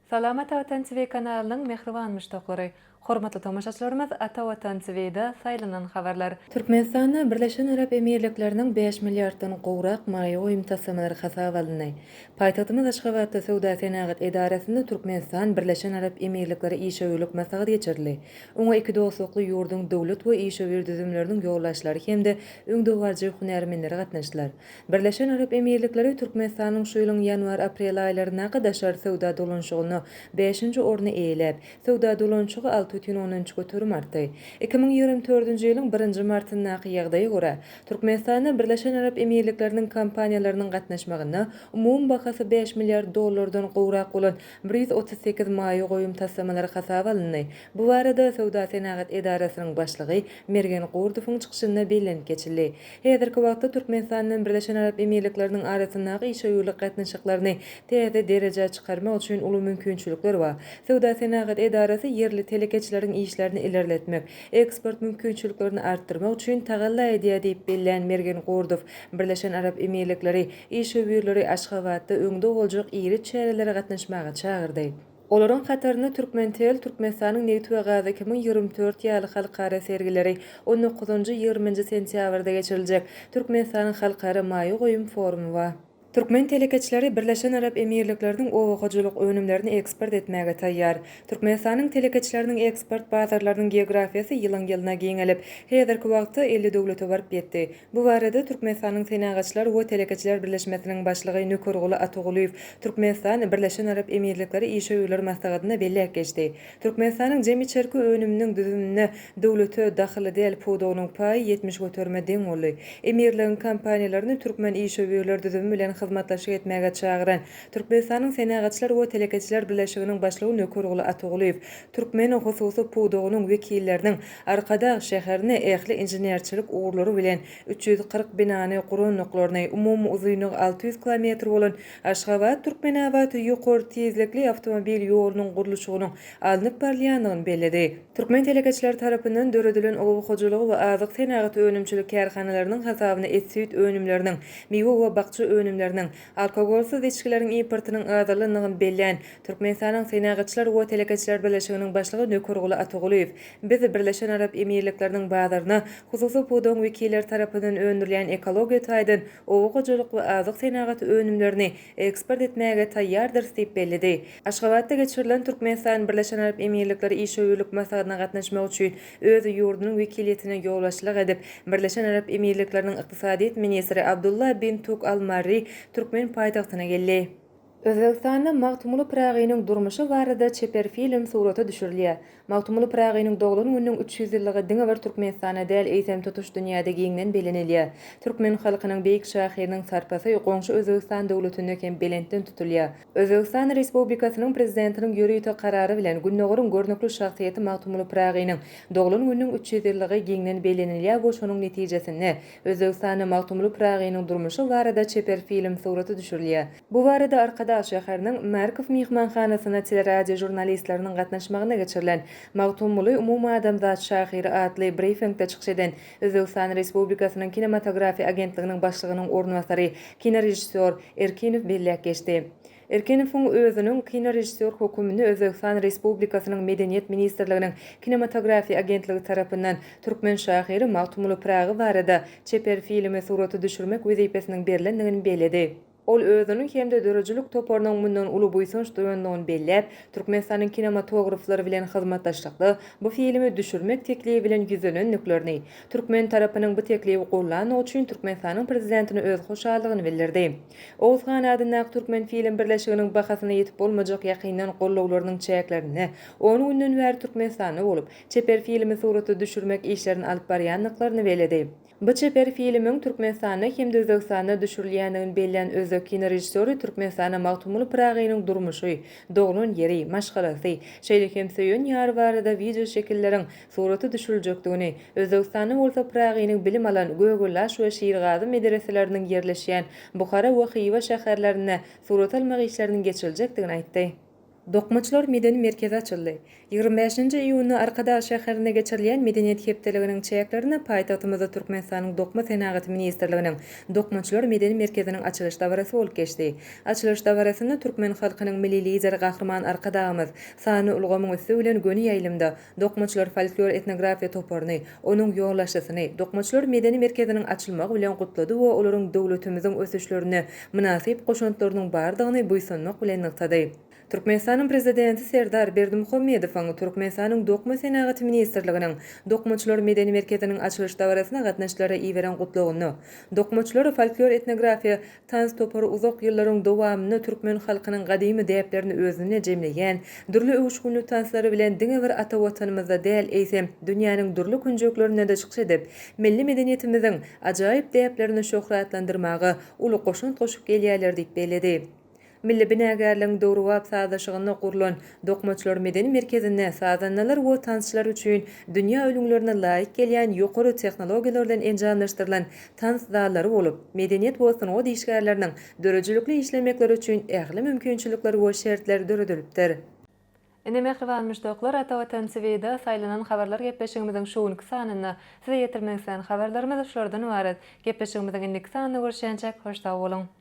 Salamat Vatan TV kanalının mehriban müştaqlary. Hormatly tomoşaçylarymyz, Ata Vatan TV-de saýlanan habarlar. Türkmenistanda Birleşen Arap Emirlikleriniň 5 milliarddan gowrak maýa goýum tassamalary hasap alyndy. Paýtagtymyz Aşgabatda Sowda Senagat Edarasynda Türkmenistan Birleşen Arap Emirlikleri işöwürlük maslahaty geçirdi. Oňa iki dostlukly ýurdun döwlet we işöwür düzümleriniň ýollaşlary hemde öňdöwarjy hunarmenleri gatnaşdylar. Birleşen Arap Emirlikleri Türkmenistanyň şu ýylyň ýanwar-aprel aýlaryna gadaşar sowda dolanşygyny 5-nji orny eýlep, sowda dolanşygy 6,10 götürüm artdy. 2024-nji ýylyň 1-nji martyna ýagdaýa görä, Türkmenistanda Birleşen Arap Emirlikleriniň kompaniýalarynyň gatnaşmagyna umum bahasy 5 milliard dollardan gowrak bolan 138 maýa goýum tassamalary hasap alyndy. Bu barada Sowda Senagat Edarasynyň başlygy Mergen Gordowyň çykyşynda bellenip geçildi. Häzirki wagtda Türkmenistanyň Birleşen Arap Emirlikleriniň arasyndaky işöwürlük gatnaşyklaryny täze derejä çykarmak üçin uly mümkinçilikler bar. Sowda Senagat Edarasy yerli telekeçileriň işlerini ilerletmek, eksport mümkinçiliklerini artdyrmak üçin tagalla edýär diýip belläen Mergen Gordow Birleşen Arap Emirlikleri işöwürleri Aşgabatda öňde boljak iri çäreleri gatnaşmaga çagyrdy. Olaryň hataryny Türkmentel Türkmenistanyň Newt we Gaza 2024 ýaly halkara sergileri 19-20 sentýabrda geçiriljek Türkmenistanyň halkara maýa goýum forumy bar. Türkmen telekeçileri Birleşen Arap Emirlikleriniň owakyjylyk önümlerini eksport etmäge taýýar. Türkmenistanyň telekeçileriniň eksport bazarlarynyň geografiýasy ýylyň ýylyna giňelip, häzirki wagtda 50 döwlete baryp ýetdi. Bu barada Türkmenistanyň Senagatçylar we Telekeçiler Birleşmesiniň başlygy Nökerguly Atagulyw Türkmenistan Birleşen Arap Emirlikleri işöwürler maslahatyna belläp geçdi. Türkmenistanyň jemi çerki önüminiň düzümine döwlete daxily däl podogynyň paýy 70 götürme deň boldy. Emirligiň kompaniýalaryny türkmen işöwürler düzümi bilen hyzmatlaşyk etmäge çagyran Türkmenistanyň Senagatçylar we Telekeçiler Birleşiginiň başlygy Nökerguly Atagulyw türkmen hususy podogynyň wekilleriniň Arkada şäherine ähli inženerçilik uğurlary bilen 340 binany guranlyklaryny umumy uzuýlygy 600 km bolan Aşgabat Türkmenabat ýokary tezlikli awtomobil ýolunyň gurulşygynyň alınıp barýandygyny belledi. Türkmen telekeçiler tarapyndan döredilen owakyjylygy we azyk senagat önümçilik kärhanalarynyň hasabyna et-süýt önümleriniň, mewe we bakça önümleriniň, alkogolsuz içkileriň importynyň azalynyny belläen Türkmenistanyň Senagatçylar we Telekeçiler Birleşiginiň başlygy Nökerguly Atagulyw biz Birleşen Arap Emirlikleriniň bazaryna hususy podon wekiller tarapyndan öndürilen ekologiýa taýdan owakyjylyk we azyk senagat önümlerini eksport etmäge taýýardyr diýip belledi. Aşgabatda geçirilen Türkmenistan Birleşen Arap Emirlikleri işöwürlük maslahatyna gatnaşmak üçin öz ýurdunun wekiliýetine ýolbaşçylyk edip Birleşen Arap Emirlikleriniň ykdysadyýet ministri Abdullah bin Tuk Almari Türkmen paýtagtyna geldi. Özbekistanda Magtumly Pragynyň durmuşy barada çeper film suraty düşürilýär. Magtumly Pragynyň doglan günüň 300 ýyllygy diňe bir Türkmenistana däl eýsem tutuş dünýäde giňden bilinilýär. Türkmen halkynyň beýik şahyrynyň sarpasy goňşy Özbegistan döwletinde kem belentden tutulýar. Özbegistan Respublikasynyň prezidentiniň ýürüýte karary bilen günnägiriň görnükli şahsiýeti Magtumly Pragynyň doglan günüň 300 ýyllygy giňden bilinilýär. Bu şonuň netijesinde Özbegistanda Magtumly Pragynyň durmuşy barada çeper film suraty düşürilýär. Bu barada Arkada şäheriniň Markov mehmanhanasyna teleradio jurnalistleriniň gatnaşmagyna geçirilen Magtumly umumy adamzat şahyry atly briefingde çykyş eden Özbegistan Respublikasynyň kinematografiýa agentliginiň başlygynyň ornwasary kinorejissor Erkinow belläp geçdi. Erkinowyň özüniň kinorejissor hökümini Özbegistan Respublikasynyň Medeniýet Ministrliginiň kinematografiýa agentligi tarapyndan türkmen şahyry Magtumly Pragy barada çeper filmi suraty düşürmek wezipesiniň berilendigini belledi. Ol özüniň hemde dörejülük toparynyň mundan uly buýsunç duýandygyny belläp, Türkmenistanyň kinematograflary bilen hyzmatdaşlykly bu filmi düşürmek teklibi bilen ýüzelen nüklerini. Türkmen tarapynyň bu teklibi gowlanyň üçin Türkmenistanyň prezidentine öz hoşallygyny bildirdi. Owzgan adyna Türkmen film birleşiginiň bahasyna ýetip bolmajak ýakyndan gollawlarynyň çäklerini, onu günden bäri Türkmenistanda bolup, çeper filmi suraty düşürmek işlerini alyp barýanlyklaryny bellädi. Bu çeper filmiň Türkmenistana hem de Özbegistana düşürilýändigini belläen özbek kinorejissori Türkmenistana Magtumly Pragynyň durmuşy, doglan ýeri, maşgalasy, şeýle hem söýen ýar barada video şekilleriň suraty düşüriljekdigini, Özbegistana bolsa Pragynyň bilim alan Gögölaş we Şiirgazy medreseleriniň yerleşýän Buhara we Xiva şäherlerine surat almak işleriniň geçiriljekdigini aýtdy. Dokmaçlar medeni merkezi açıldı. 25. iyunu Arkadaş şäherine geçirilen medeniyet hepdeliginiň çäklerini paýtagtymyzda Türkmenistanyň Dokma Senagaty Ministrliginiň Dokmaçlar medeni merkeziniň açylyş dawarasy bolup geçdi. Açylyş dawarasyny türkmen halkynyň milli lideri Gahrman Arkadaýymyz Sany Ulgamyň üstü bilen göni ýaýlymda Dokmaçlar folklor etnografiýa toparyny, onuň ýoglaşysyny Dokmaçlar medeni merkeziniň açylmagy bilen gutlady we olaryň döwletimiziň ösüşlerini münasip goşuntlarynyň bardygyny buýsunmak bilen nyktady. Türkmenistanyň prezidenti Serdar Berdimuhammedow Türkmenistanyň Dokma Senagaty Ministrliginiň Dokmaçlar medeni merkeziniň açylyş dawarasyna gatnaşyklara iýeren gutlagyny, Dokmaçlar folklor etnografiýa tans topary uzak ýyllaryň dowamyny türkmen halkynyň gadymy däplerini özüne jemleýän, dürli öwüşgünlük tanslary bilen diňe bir ata watanymyzda däl eýsem dünýäniň dürli künjeklerine de çykş edip, milli medeniýetimiziň ajaýyp däplerini şöhratlandyrmagy uly goşunt goşup gelýärler diýip beledi. Milli binägärligiň döwrüwap sazdaşygyna gurulan Dokmaçlar medeni merkezinde sazannalar we tansçylar üçin dünýä ölümlerine laýyk gelýän ýokary tehnologiýalardan enjamlaşdyrylan tans zallary bolup, medeniýet we sanat işgärleriniň dörejilikli işlemekleri üçin ähli mümkinçilikler we şertler döredilipdir. Ine mehriban müştaklar ata watan seviyede saylanan habarlar gepleşigimiziň şuwunky sanyny size ýetirmek isleýän habarlarymyz şolarydan ibaret. Gepleşigimiziň indiki sanyny görüşýänçek hoşda bolun.